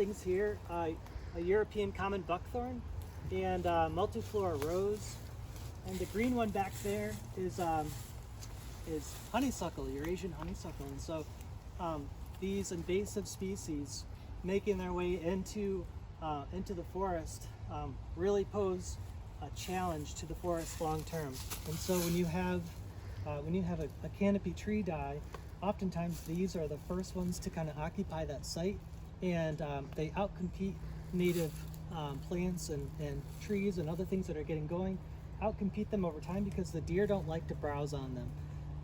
things here. A European common buckthorn and multiflora rose. And the green one back there is honeysuckle, Eurasian honeysuckle. And so these invasive species making their way into the forest really pose a challenge to the forest long term. And so when you have a canopy tree die, oftentimes these are the first ones to kind of occupy that site, and they outcompete native plants and trees and other things that are getting going, outcompete them over time because the deer don't like to browse on them.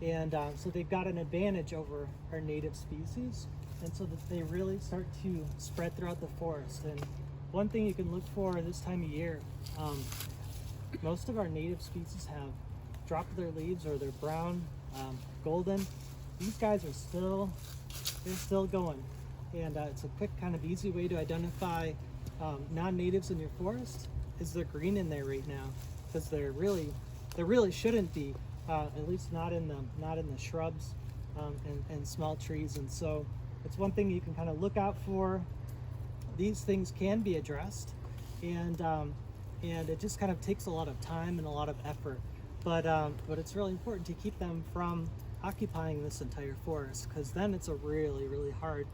And so they've got an advantage over our native species, and so that they really start to spread throughout the forest. And one thing you can look for this time of year, most of our native species have dropped their leaves, or they're brown, golden. These guys are still going. And it's a quick, kind of easy way to identify non-natives in your forest is they're green in there right now, because there really shouldn't be, at least not in the shrubs and small trees. And so it's one thing you can kind of look out for. These things can be addressed, and it just kind of takes a lot of time and a lot of effort. But it's really important to keep them from occupying this entire forest, because then it's a really hard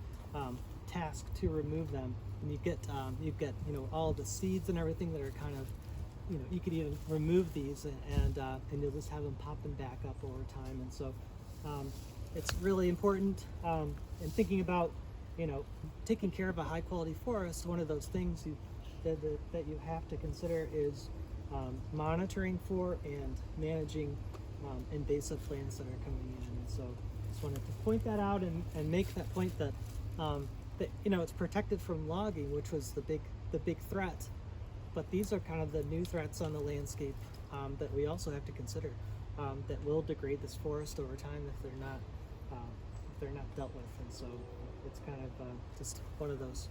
task to remove them. And you get all the seeds and everything that are kind of, you could even remove these, and you'll just have them popping back up over time. And so it's really important in thinking about taking care of a high quality forest. One of those things that you have to consider is monitoring for and managing invasive plants that are coming in. And so just wanted to point that out and make that point that it's protected from logging, which was the big threat. But these are kind of the new threats on the landscape that we also have to consider, that will degrade this forest over time if they're not dealt with. And so it's kind of just one of those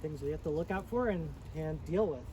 things we have to look out for and deal with.